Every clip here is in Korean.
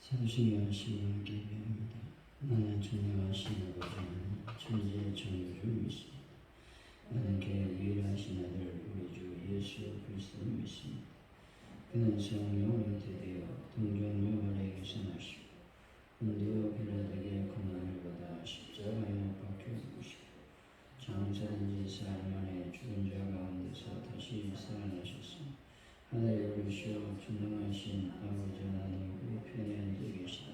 사도신경 하시는 기도합니다. 나는 존경하신 아버지는 천지의 창조주 믿습니다. 나는 그의 유일하신 아들 우리 주 예수 그리스도를 믿습니다. 그는 성령으로 되되어 동정녀 아래에서 나시고 본디오 빌라도에게 고난을 받아 십자가에 못 박혀 죽으시고 장사된 지 사흘 만에 죽은 자 가운데서 다시 살아나셨으며 하늘에 오르시어 존경하신 아버지 하나님 우편에 앉아 계시다.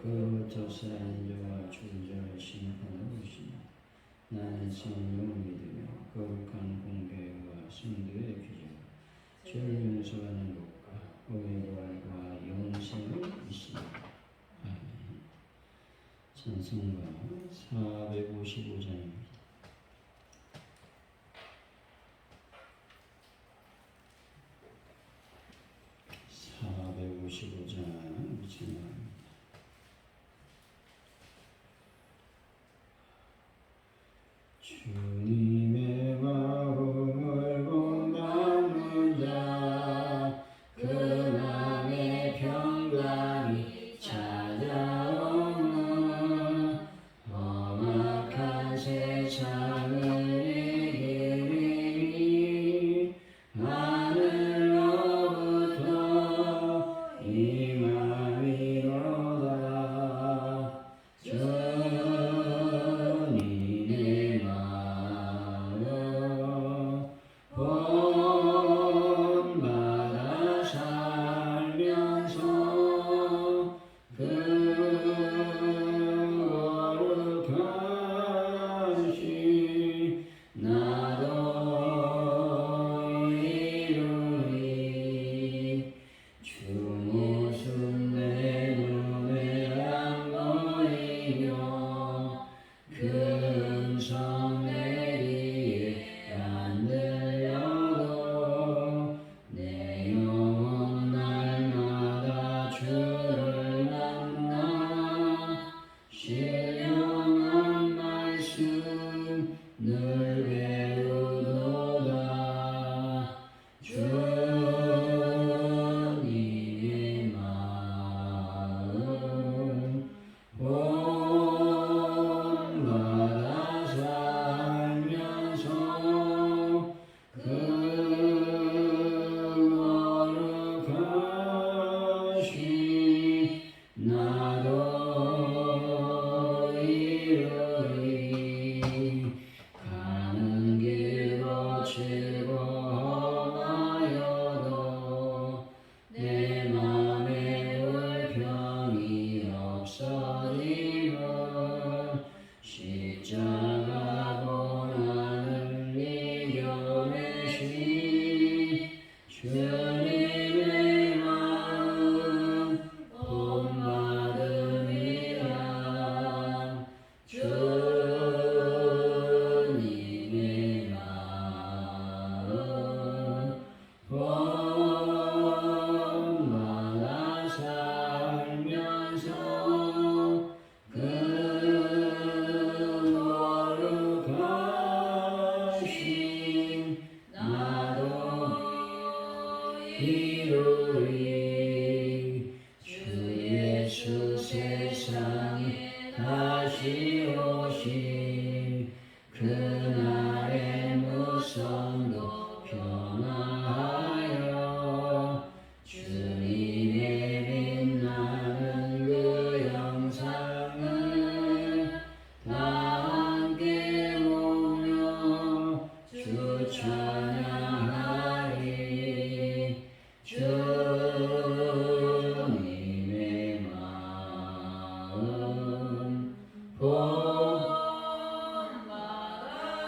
그로부터 살아있는 자와 죽은 자를 심판하고 계시다. 나는 성령을 믿으며 거룩한 공교회와 성도의 규제와 죄를 용서하는 것과 의의 부활과 영생을 믿습니다. 아멘. 찬송가 455장입니다. 455장 찬양합니다. 주님의 마음을 본받는 자 그 맘에 평강이 찾아오는 험악한 세상을 이기니 하늘로부터 임함이로다. 주님의 마음 본받아 살면서 그 거룩하신 나도 이루리. 주 모습 내 눈에 안 보이며 그 음성 내 귀에 안 들려도 내 영혼 날마다 주를 만나 신령한 말씀 늘 배우도다. 주님의 마음 본받아 살면서 그 거룩하신 나도 이루리. 가는 길 거칠고 험하여도 내 맘에 불평이 없어짐은 십자가 고난을 이겨내신 주님의 마음 본받음이라. 주님의 마음 본받아 살면서 그 거룩하신 나도 이루리. 주 예수 세상에 다시 오신 그날의 무성도 변화하여 주님의 빛나는 그 영상을 다 함께 보며 주 찬양하리. 주님의 마음 본받아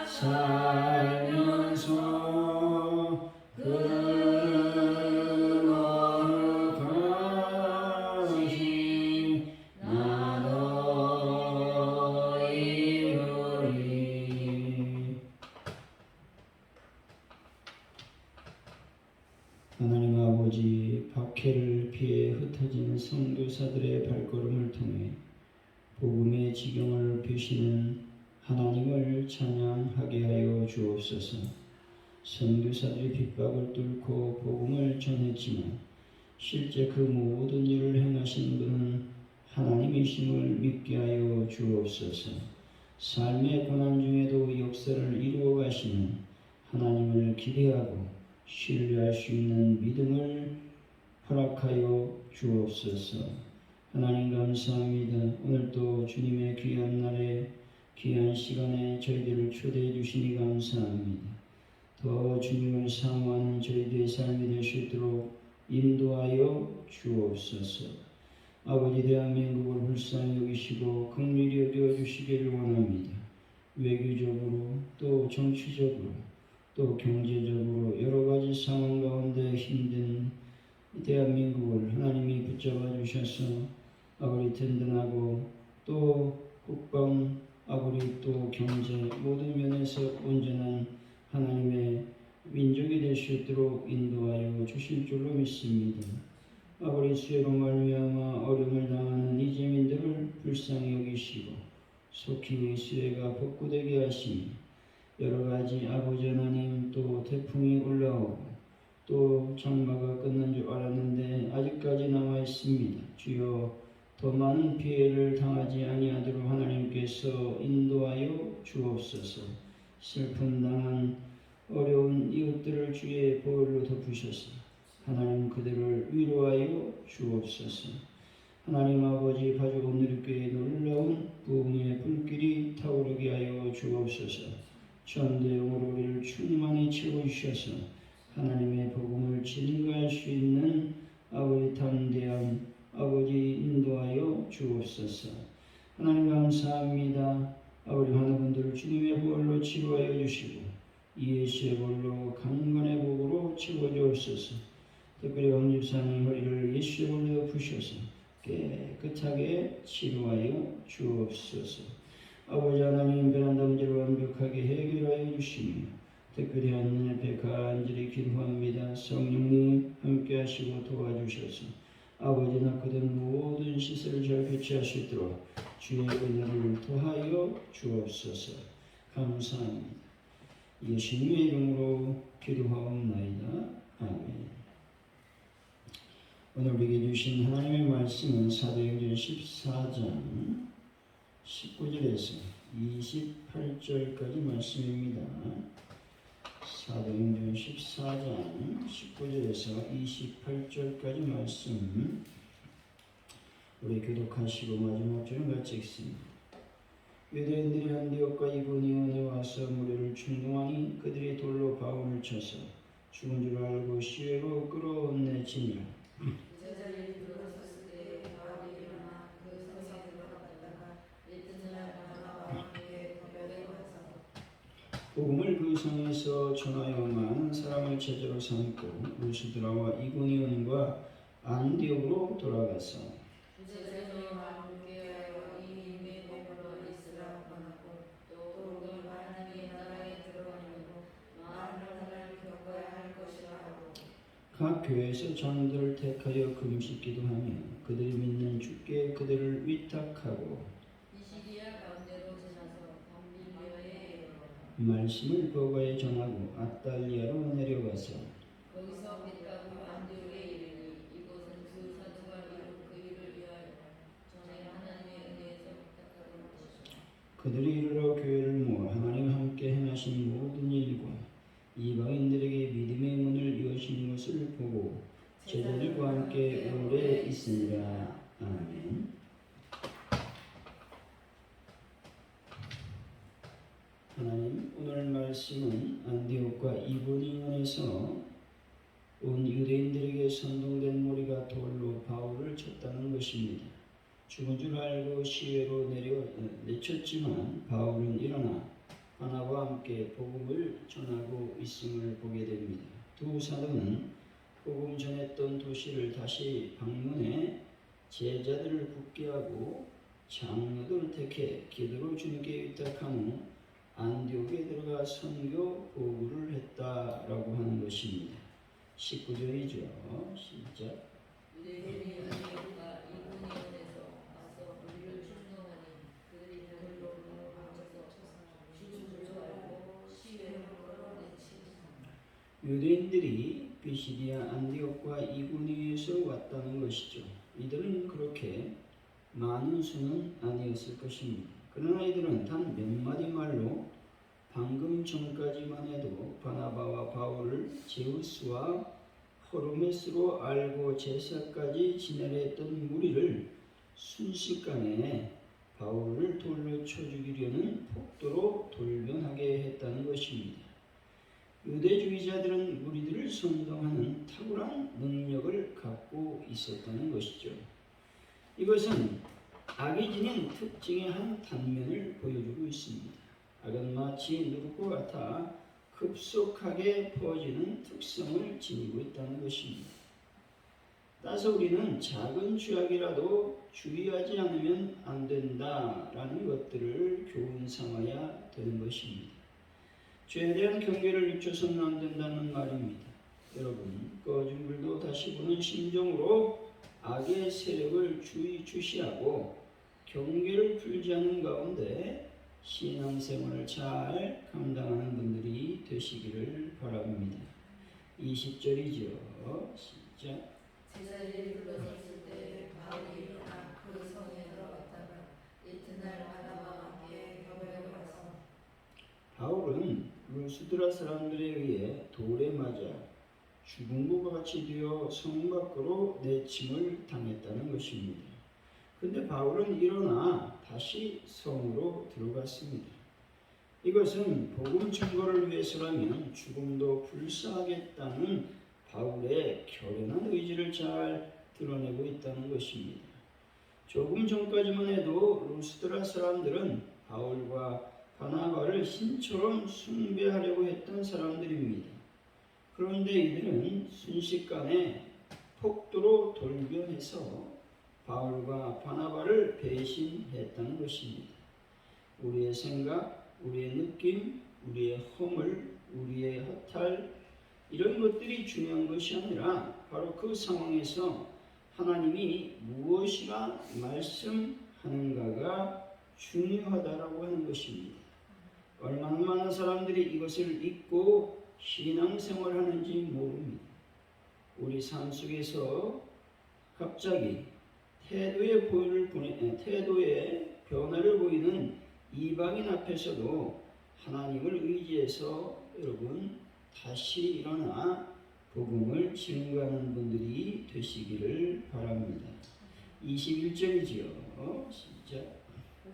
살면서 그 거룩하신 나도 이루리. 하나님 아버지, 박해를 피해 흩어진 선교사들의 발걸음을 통해 복음의 지경을 펴시는 하나님을 찬양하게 하여 주옵소서. 선교사들이 핍박을 뚫고 복음을 전했지만 실제 그 모든 일을 행하신 분은 하나님이심을 믿게 하여 주옵소서. 삶의 고난 중에도 역사를 이루어 가시는 하나님을 기대하고 신뢰할 수 있는 믿음을 허락하여 주옵소서. 하나님 감사합니다. 오늘도 주님의 귀한 날에 귀한 시간에 저희들을 초대해 주시니 감사합니다. 더 주님을 사모하는 저희들의 삶이 될 수 있도록 인도하여 주옵소서. 아버지, 대한민국을 불쌍히 여기시고 긍휼히 여겨주시기를 원합니다. 외교적으로 또 정치적으로 또 경제적으로 여러 가지 상황 가운데 힘든 대한민국을 하나님이 붙잡아 주셔서 아버지 든든하고 또 국방 아버지 또 경제 모든 면에서 온전한 하나님의 민족이 될 수 있도록 인도하여 주실 줄로 믿습니다. 아버지 수혜로 말미암아 어려움을 당하는 이재민들을 불쌍히 여기시고 속히 수혜가 복구되게 하시며 여러 가지 아버지 하나님 또 태풍이 올라오고 또 장마가 끝난 줄 알았는데 아직까지 남아 있습니다. 주여 더 많은 피해를 당하지 아니하도록 하나님께서 인도하여 주옵소서. 슬픔 당한 어려운 이웃들을 주의 보혈로 덮으셔서 하나님 그들을 위로하여 주옵소서. 하나님 아버지 가족 누리교회에 놀라운 부흥의 불길이 타오르게 하여 주옵소서. 전도용으로 우리를 충만히 채워주셔서 하나님의 복음을 증거할 수 있는 아버지 담대한 아버지 인도하여 주옵소서. 하나님 감사합니다. 아버지 하나분들을 주님의 보혈로 치료하여 주시고 예수의 보혈로 강건의 복으로 채워주옵소서. 특별히 왕집사님 허리를 예수의 보혈로 푸셔서 깨끗하게 치료하여 주옵소서. 아버지 하나님 베란다 문제를 완벽하게 해결하여 주시며 특별히 하나님 앞에 간절히 기도합니다. 성령님 함께 하시고 도와주셔서 아버지 낳고된 모든 시설을 잘 배치할 수 있도록 주의 은혜를 더하여 주옵소서. 감사합니다. 예수님의 이름으로 기도하옵나이다. 아멘. 오늘 우리에게 주신 하나님의 말씀은 사도행전 14장 19절에서 28절까지 말씀입니다. 사도행전 14장 19절에서 28절까지 말씀 우리 교독하시고 마지막 절은 같이 읽습니다. 유대인들이 안디옥과 이고니온에 와서 무리를 충동하니 그들이 돌로 바울을 쳐서 죽은 줄 알고 시외로 끌어내치니라. 제자들이 들어섰을 때 바울이 일어나 그 성에 들어갔다가 리트냐 바나바와 함께 더변에 가서 복음을 그 성에서 전하여 많은 사람을 제자로 삼고 루스드라와 이고니온과 안디옥으로 돌아가서 제자들이 마음을 하여 이 힘의 복음을 있으라 권하고 또 우리 하나님의 나라에 들어가려고 많은 사람을 겪어야 할 것이라 하고 각 교회에서 장들을 택하여 금식기도 하며 그들이 믿는 주께 그들을 위탁하고 이시리아 가운데로 지나서 밤빌리아에 말씀을 버가에 전하고 아달리아로 내려가서 거기서 빗가고 안디옥에 이르니 이곳은 두 사도가 이룬 그 일을 위하여 전에 하나님의 은혜에서 부탁하는 곳이라. 그들이 이르러 교회를 모아 하나님 함께 행하신 모든 일과 이방인들에게 믿음의 문을 여신 것을 보고 제자들과 함께 오래 있으니라. 아멘. 하나님 오늘 말씀은 안디옥과 이고니온에서 온 유대인들에게 선동된 무리가 돌로 바울을 쳤다는 것입니다. 죽은 줄 알고 시외로 내쳤지만 바울은 일어나 바나바와 함께 복음을 전하고 있음을 보게 됩니다. 두 사도는 복음 전했던 도시를 다시 방문해 제자들을 굳게 하고 장로들을 택해 기도로 주님께 위탁한 후 안디옥에 들어가 선교 보고를 했다라고 하는 것입니다. 19절이죠. 시작. 유대인이 안디옥과 이고니온에서 와서 우리를 충동하니 그들이 돌로 바울을 쳐서 죽은 줄 알고 시외로 끌어내치니 유대인들이 피시디아, 안디옥과 이고니에서 왔다는 것이죠. 이들은 그렇게 많은 수는 아니었을 것입니다. 그러나 이들은 단 몇 마디 말로 방금 전까지만 해도 바나바와 바울을 제우스와 호르메스로 알고 제사까지 지내려 했던 무리를 순식간에 바울을 돌로 쳐 죽이려는 폭도로 돌변하게 했다는 것입니다. 유대주의자들은 무리들을 선동하는 탁월한 능력을 갖고 있었다는 것이죠. 이것은 악이 지닌 특징의 한 단면을 보여주고 있습니다. 악은 마치 누룩과 같아 급속하게 퍼지는 특성을 지니고 있다는 것입니다. 따라서 우리는 작은 죄악이라도 주의하지 않으면 안 된다라는 것들을 교훈 삼아야 되는 것입니다. 죄에 대한 경계를 늦춰서는 안 된다는 말입니다. 여러분, 꺼진 불도 다시 보는 심정으로 악의 세력을 주시하고 경계를 풀지 않는 가운데 신앙생활을 잘 감당하는 분들이 되시기를 바랍니다. 20절이죠. 시작. 제자들이 불러섰을 때 바울이 일어나 그 성에 들어갔다가 이튿날 바나바와 함께 벽에 가서 바울은 루스드라 사람들에 의해 돌에 맞아 죽은 것과 같이 되어 성 밖으로 내침을 당했다는 것입니다. 근데 바울은 일어나 다시 성으로 들어갔습니다. 이것은 복음 증거를 위해서라면 죽음도 불사하겠다는 바울의 결연한 의지를 잘 드러내고 있다는 것입니다. 조금 전까지만 해도 루스드라 사람들은 바울과 바나바를 신처럼 숭배하려고 했던 사람들입니다. 그런데 이들은 순식간에 폭도로 돌변해서 바울과 바나바를 배신했다는 것입니다. 우리의 생각, 우리의 느낌, 우리의 허물, 우리의 허탈 이런 것들이 중요한 것이 아니라 바로 그 상황에서 하나님이 무엇이라 말씀하는가가 중요하다라고 하는 것입니다. 얼마나 많은 사람들이 이것을 잊고 신앙생활을 하는지 모릅니다. 우리 삶 속에서 갑자기 태도의 변화를 보이는 이방인 앞에서도 하나님을 의지해서 여러분 다시 일어나 복음을 증거하는 분들이 되시기를 바랍니다. 21절이지요. 시작.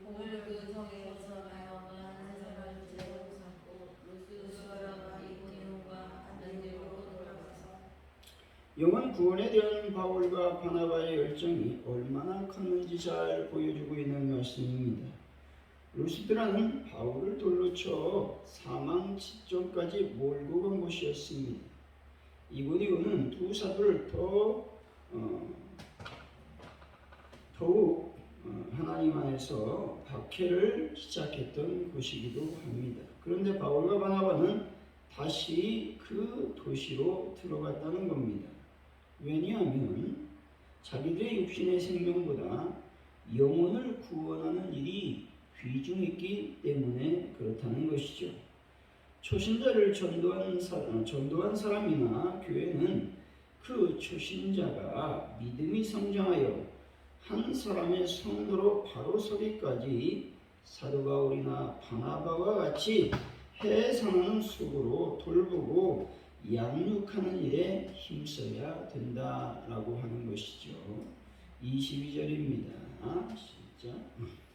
오늘 그 성에 거처하여 많은 사람을 제자로 삼고 루스드라와 이고니온과 안디옥으로 돌아가서 영원 구원에 대한 바울과 바나바의 열정이 얼마나 컸는지 잘 보여주고 있는 말씀입니다. 루스드라는 바울을 돌로 쳐 사망 직전까지 몰고 간 곳이었습니다. 이고니온은 두 사도를 더욱 하나님 안에서 박해를 시작했던 곳이기도 합니다. 그런데 바울과 바나바는 다시 그 도시로 들어갔다는 겁니다. 왜냐하면 자기들의 육신의 생명보다 영혼을 구원하는 일이 귀중했기 때문에 그렇다는 것이죠. 초신자를 전도한 사람이나 교회는 그 초신자가 믿음이 성장하여 한 사람의 성도로 바로 서기까지 사도 바울이나 바나바와 같이 해산하는 속으로 돌보고 양육하는 일에 힘써야 된다라고 하는 것이죠. 22절입니다. 시작.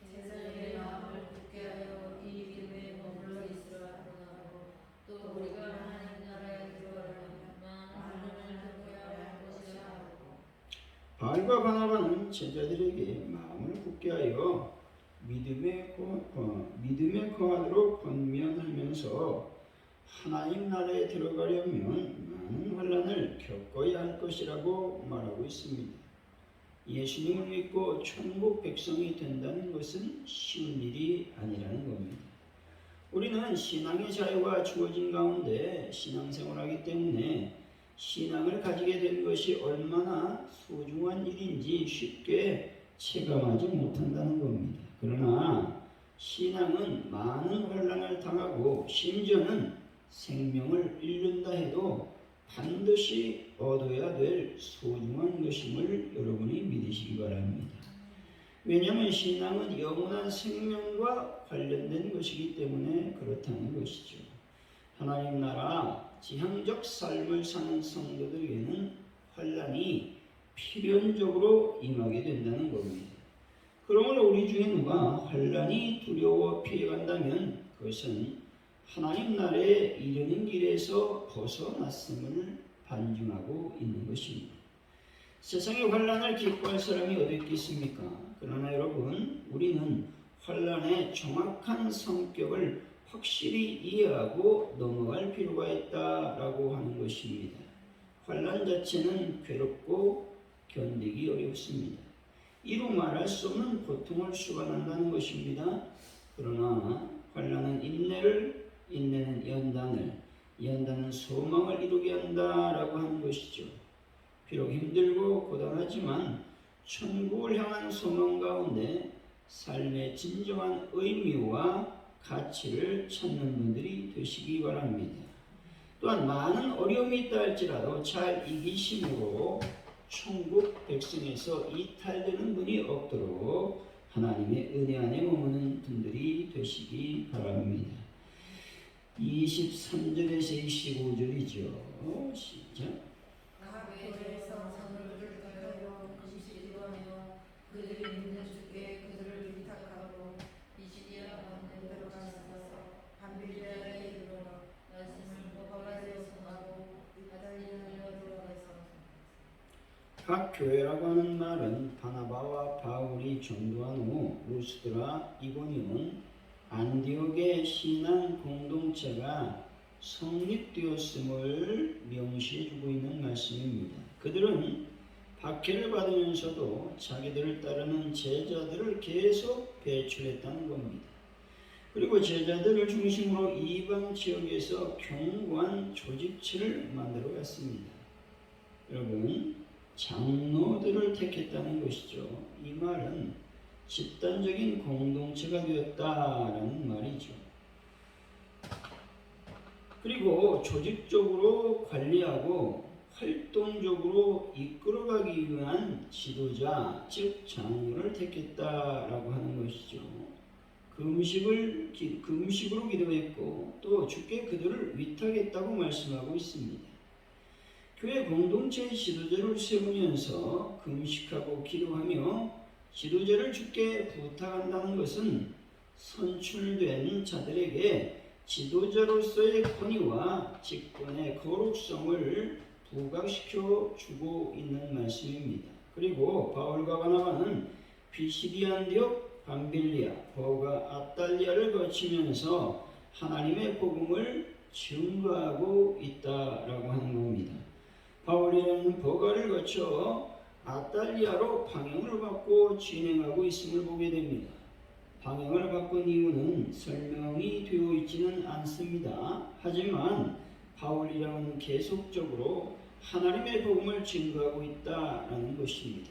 제자들의 마음을 굳게 하여 이 믿음에 머물러 있으라 하고 또 우리가 하나님 나라에 들어가려면 많은 경배하여 할 것이라 하고 바울과 바나바는 제자들에게 마음을 굳게 하여 믿음의 거한으로 권면하면서 하나님 나라에 들어가려면 많은 환난을 겪어야 할 것이라고 말하고 있습니다. 예수님을 믿고 천국 백성이 된다는 것은 쉬운 일이 아니라는 겁니다. 우리는 신앙의 자유가 주어진 가운데 신앙생활하기 때문에 신앙을 가지게 된 것이 얼마나 소중한 일인지 쉽게 체감하지 못한다는 겁니다. 그러나 신앙은 많은 환난을 당하고 심지어는 생명을 잃는다 해도 반드시 얻어야 될 소중한 것임을 여러분이 믿으시기 바랍니다. 왜냐하면 신앙은 영원한 생명과 관련된 것이기 때문에 그렇다는 것이죠. 하나님 나라 지향적 삶을 사는 성도들에게는 환난이 필연적으로 임하게 된다는 겁니다. 그러므로 우리 중에 누가 환난이 두려워 피해간다면 그것은 하나님 나라에 이르는 길에서 벗어났음을 반증하고 있는 것입니다. 세상의 환난을 기뻐할 사람이 어디 있겠습니까? 그러나 여러분, 우리는 환난의 정확한 성격을 확실히 이해하고 넘어갈 필요가 있다라고 하는 것입니다. 환난 자체는 괴롭고 견디기 어렵습니다. 이루 말할 수 없는 고통을 수반한다는 것입니다. 그러나 환난은 인내를, 인내는 연단을, 연단은 소망을 이루게 한다라고 하는 것이죠. 비록 힘들고 고단하지만 천국을 향한 소망 가운데 삶의 진정한 의미와 가치를 찾는 분들이 되시기 바랍니다. 또한 많은 어려움이 있다 할지라도 잘 이기심으로 천국 백성에서 이탈되는 분이 없도록 하나님의 은혜 안에 머무는 분들이 되시기 바랍니다. 23절에서 25절이죠. 시작. 교회에서 성도들을 가까이로 금식하며 그들이 믿는 주께 그들을 위탁하고 비시디아 가운데 들어가서 밤빌리아에 이르러 말씀을 버가지에 전하고 아달리아에 들어가서. 각 교회라고 하는 말은 바나바와 바울이 전도한 후 루스드라, 이고니온, 안디옥의 신앙 공동체가 성립되었음을 명시해주고 있는 말씀입니다. 그들은 박해를 받으면서도 자기들을 따르는 제자들을 계속 배출했다는 겁니다. 그리고 제자들을 중심으로 이방 지역에서 견고한 조직체를 만들어갔습니다. 여러분, 장로들을 택했다는 것이죠. 이 말은 집단적인 공동체가 되었다라는 말이죠. 그리고 조직적으로 관리하고 활동적으로 이끌어가기 위한 지도자, 즉 장로를 택했다라고 하는 것이죠. 금식으로 기도했고 또 주께 그들을 위탁했다고 말씀하고 있습니다. 교회 공동체의 지도자를 세우면서 금식하고 기도하며 지도자를 주께 부탁한다는 것은 선출된 자들에게 지도자로서의 권위와 직분의 거룩성을 부각시켜 주고 있는 말씀입니다. 그리고 바울과 바나바는 비시디아 안디옥, 밤빌리아, 버가, 아달리아를 거치면서 하나님의 복음을 증거하고 있다라고 하는 겁니다. 바울이라는 버가를 거쳐 아달리아로 방향을 받고 진행하고 있음을 보게 됩니다. 방향을 바꾼 이유는 설명이 되어 있지는 않습니다. 하지만 바울이랑은 계속적으로 하나님의 복음을 증거하고 있다라는 것입니다.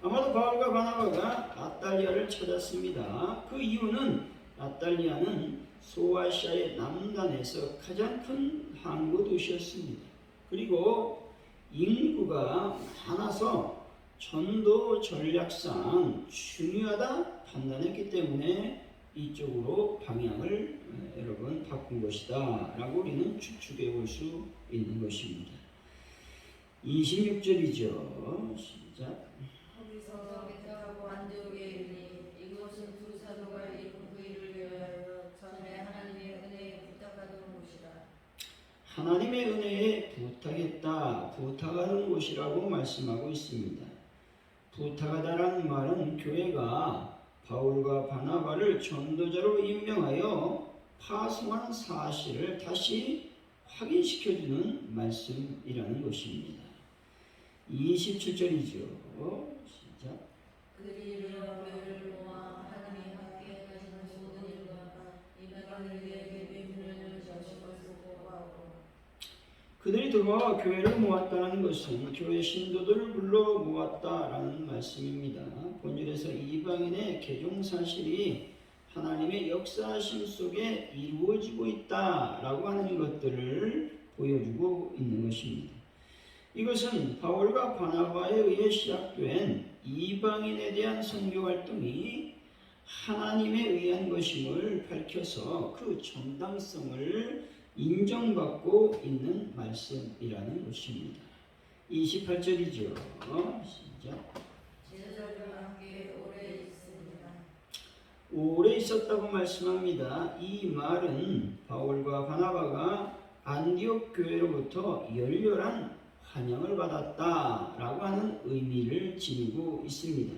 아마도 바울과 바나바가 아달리아를 찾았습니다. 그 이유는 아달리아는 소아시아의 남단에서 가장 큰 항구 도시였습니다. 그리고 인구가 많아서 전도 전략상 중요하다 판단했기 때문에 이쪽으로 방향을 여러분 바꾼 것이다 라고 우리는 추측해 볼 수 있는 것입니다. 26절이죠. 시작. 거기서 배타하고 안디옥에 이르니 이곳은 두 사도가 이룬 그 일을 위하여 전에 하나님의 은혜에 부탁하던 곳이라. 하나님의 은혜에 부탁하는 곳이라고 말씀하고 있습니다. 부탁하다라는 말은 교회가 바울과 바나바를 전도자로 임명하여 파송한 사실을 다시 확인시켜주는 말씀이라는 것입니다. 27절이죠. 시작. 그들이 이르러 교회를 모아 하나님이 함께 하시는 모든 일과 이방인을 위해 예배문을 여시고 보고하고. 그들이 들어와 교회를 모았다는 것은 교회 신도들을 불러 모았다라는 말씀입니다. 본절에서 이방인의 개종 사실이 하나님의 역사하심 속에 이루어지고 있다라고 하는 것들을 보여주고 있는 것입니다. 이것은 바울과 바나바에 의해 시작된 이방인에 대한 선교 활동이 하나님에 의한 것임을 밝혀서 그 정당성을 인정받고 있는 말씀이라는 것입니다. 28절이죠. 시작. 제자들과 함께 오래 있습니다. 오래 있었다고 말씀합니다. 이 말은 바울과 바나바가 안디옥 교회로부터 열렬한 환영을 받았다라고 하는 의미를 지니고 있습니다.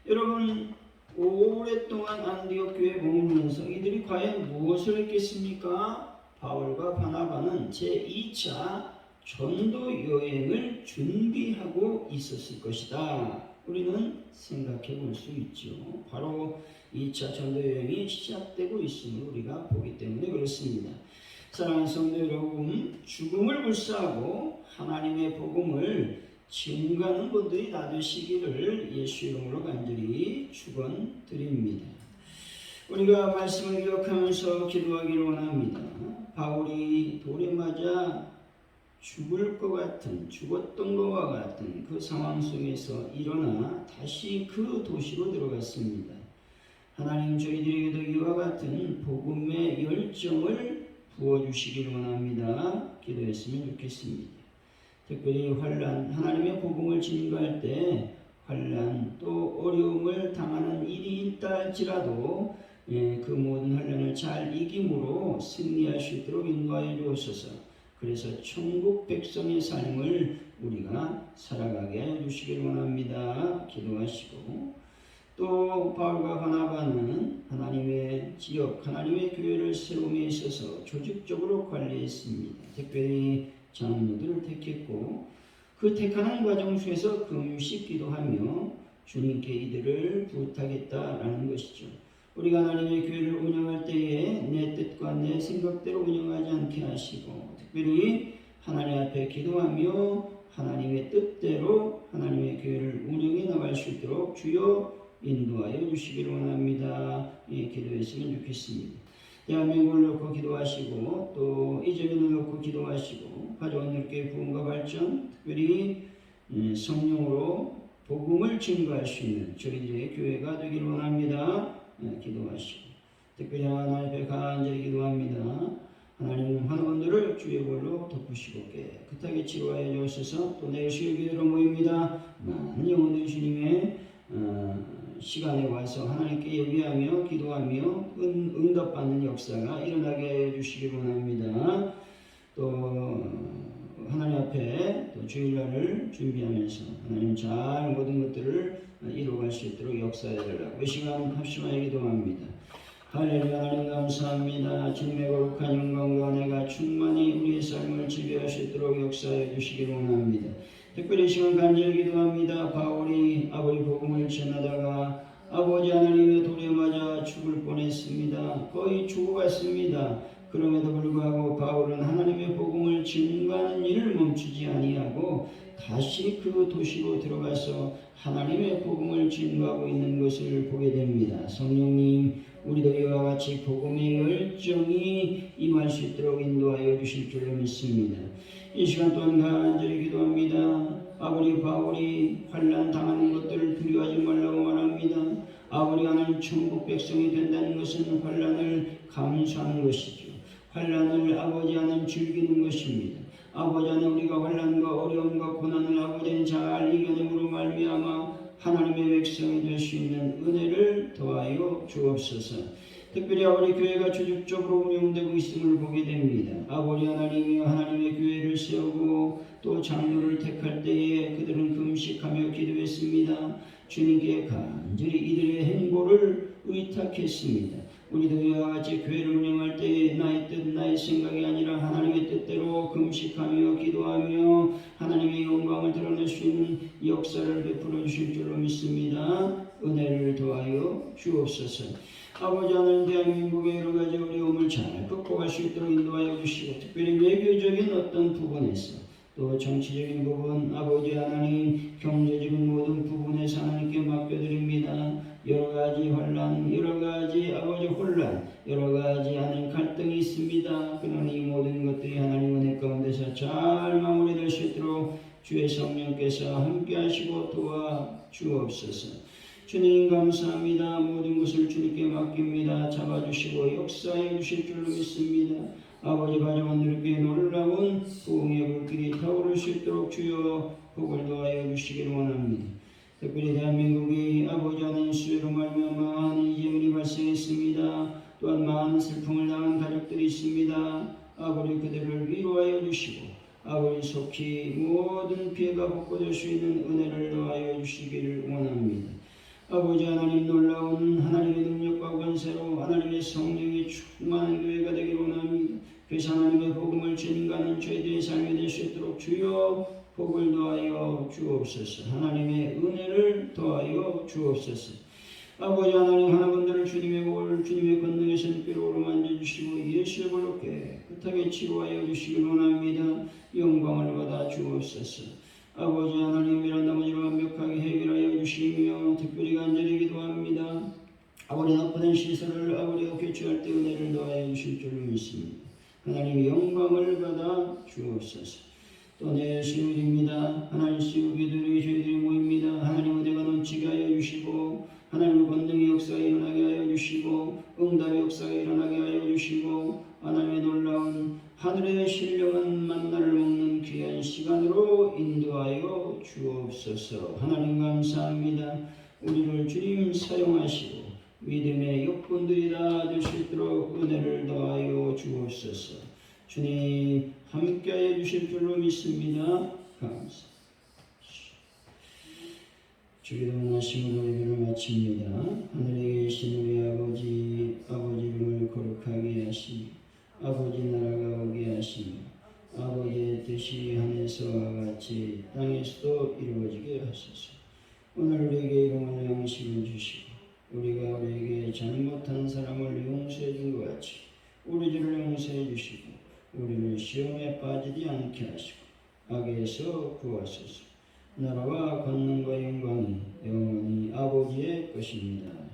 여러분, 오랫동안 안디옥 교회에 머물면서 이들이 과연 무엇을 했겠습니까? 바울과 바나바는 제2차 전도 여행을 준비하고 있었을 것이다. 우리는 생각해 볼 수 있죠. 바로 2차 전도 여행이 시작되고 있음을 우리가 보기 때문에 그렇습니다. 사랑하는 성도 여러분, 죽음을 불사하고 하나님의 복음을 증거하는 분들이 다 되시기를 예수 이름으로 간절히 축원드립니다. 우리가 말씀을 기억하면서 기도하기를 원합니다. 바울이 돌에 맞아 죽었던 것과 같은 그 상황 속에서 일어나 다시 그 도시로 들어갔습니다. 하나님, 저희들에게도 이와 같은 복음의 열정을 부어주시기를 원합니다. 기도했으면 좋겠습니다. 특별히 환난, 하나님의 복음을 증거할 때 환난 또 어려움을 당하는 일이 있다 할지라도 그 모든 환난을 잘 이김으로 승리할 수 있도록 인도하여 주옵소서. 그래서 천국 백성의 삶을 우리가 살아가게 해 주시길 원합니다. 기도하시고, 또 바울과 바나바는 하나님의 지역, 하나님의 교회를 세움에 있어서 조직적으로 관리했습니다. 특별히 장로들을 택했고, 그 택하는 과정 속에서 금식 기도하며 주님께 이들을 부탁했다라는 것이죠. 우리가 하나님의 교회를 운영할 때에 내 뜻과 내 생각대로 운영하지 않게 하시고, 특별히 하나님 앞에 기도하며 하나님의 뜻대로 하나님의 교회를 운영해 나갈 수 있도록 주여 인도하여 주시기를 원합니다. 기도했으면 좋겠습니다. 대한민국을 놓고 기도하시고, 또 이재민을 놓고 기도하시고, 가족들께 부흥과 발전, 특별히 성령으로 복음을 증거할 수 있는 저희들의 교회가 되기를 원합니다. 기도하시고, 특별히 하나님 앞에 간절히 기도합니다. 하나님, 환원들을 주의 볼로 덮으시고 깨끗하게 치료하여 주옵소서. 또 내일 수요일로 모입니다. 많은 영혼들이 주님의 시간에 와서 하나님께 예배하며 기도하며 응답받는 역사가 일어나게 해 주시기 원합니다. 또 하나님 앞에 또 주일날을 준비하면서 하나님 잘 모든 것들을 이루어갈 수 있도록 역사해 달라고 이 시간 합심하여 기도합니다. 할렐루야. 하나님 감사합니다. 주님의 거룩한 영광과 은혜가 충만히 우리의 삶을 지배할 수 있도록 역사해 주시기 원합니다. 특별히 이 시간 간절히 기도합니다. 바울이 아버지 복음을 전하다가 아버지 하나님의 돌에 맞아 죽을 뻔했습니다. 거의 죽어갔습니다. 그럼에도 불구하고 바울은 하나님의 복음을 증거하는 일을 멈추지 아니하고 다시 그 도시로 들어가서 하나님의 복음을 증거하고 있는 것을 보게 됩니다. 성령님, 우리도 이와 같이 복음의 열정이 임할 수 있도록 인도하여 주실 줄로 믿습니다. 이 시간 또한 간절히 기도합니다. 아버지 바울이 환난 당하는 것들을 두려워하지 말라고 말합니다. 아버지 하나님, 천국 백성이 된다는 것은 환난을 감수하는 것이죠. 환난을 아버지 하나님 즐기는 것입니다. 아버지 하나님, 우리가 환난과 어려움과 고난을 아버지 잘 이겨냄으로 말미암아 하나님의 백성이 될 수 있는 은혜를 더하여 주옵소서. 특별히 아버지 교회가 조직적으로 운영되고 있음을 보게 됩니다. 아버지 하나님이 하나님의 교회를 세우고 또 장로를 택할 때에 그들은 금식하며 기도했습니다. 주님께 간절히 이들의 행보를 의탁했습니다. 우리도 이와 같이 교회를 운영할 때에 나의 뜻, 나의 생각이 아니라 하나님의 뜻대로 금식하며 기도하며 하나님의 영광을 드러낼 수 있는 역사를 베풀어 주실 줄로 믿습니다. 은혜를 더하여 주옵소서. 아버지 하나님, 대한민국의 여러 가지 어려움을 잘 극복할 수 있도록 인도하여 주시고, 특별히 외교적인 어떤 부분에서 또 정치적인 부분, 아버지 하나님, 경제적인 모든 부분에서 하나님께 맡겨드립니다. 여러 가지 환난, 여러 가지 아버지 혼란, 여러 가지 하나님 갈등이 있습니다. 그러나 이 모든 것들이 하나님 은혜 가운데 성령께서 함께 하시고 도와 주옵소서. 주님 감사합니다. 모든 것을 주님께 맡깁니다. 잡아주시고 역사해 주실 줄로 믿습니다. 아버지 가정은 이렇게 놀라운 부흥의 불길이 타오를 수 있도록 주여 복을 더하여 주시기를 원합니다. 특별히 대한민국이 아버지 하나님 수요로 말미암아 많은 이재민이 발생했습니다. 또한 많은 슬픔을 당한 가족들이 있습니다. 아버지 그들을 위로하여 주시고 아버지 속히 모든 피해가 복구될 수 있는 은혜를 더하여 주시기를 원합니다. 아버지 하나님 놀라운 하나님의 능력과 권세로 하나님의 성령이 충만한 교회가 되기를 원합니다. 그래서 하나님의 복음을 전가하는 저희들의 삶이 될 수 있도록 주여 복을 더하여 주옵소서. 하나님의 은혜를 더하여 주옵소서. 아버지 하나님 하나분들을 주님의 복을 주님의 권능의 손길로 만져주시고 예수의 볼로 깨끗하게 치유하여 주시길 원합니다. 영광을 받아 주옵소서. 아버지 하나님 이런 나머지를 완벽하게 해결하여 주시며 특별히 간절히 기도합니다. 아버지 나쁜 시설을 아버지가 교체할 때 은혜를 더하여 주실 줄을 믿습니다. 하나님 영광을 받아 주옵소서. 또 내일 수요일입니다. 하나님 수요기도에 저희들이 모입니다. 하나님 은혜가 넘치게 하여 주시고 하나님의 권능의 역사가 일어나게 하여 주시고 응답의 역사가 일어나게 하여 주시고 하나님의 놀라운 하늘의 신령한 만나를 먹는 귀한 시간으로 인도하여 주옵소서. 하나님 감사합니다. 우리를 주님 사용하시고 믿음의 역분들이 다 될 수 있도록 은혜를 더하여 주옵소서. 주님 함께하여 주실 줄로 믿습니다. 감사합니다. 주기도 하심으로 예배를 마칩니다. 하늘에 계신 우리 아버지 이름을 거룩하게 하시며 아버지 나라가 오게 하시며 아버지의 뜻이 하늘에서와 같이 땅에서도 이루어지게 하소서. 오늘 우리에게 일용할 양식을 주시고 우리가 우리에게 잘못한 사람을 용서해 준 것 같이 우리 죄를 용서해 주시고 우리를 시험에 빠지지 않게 하시고 악에서 구하소서. 나라와 권능과 영광이 영원히 아버지의 것입니다.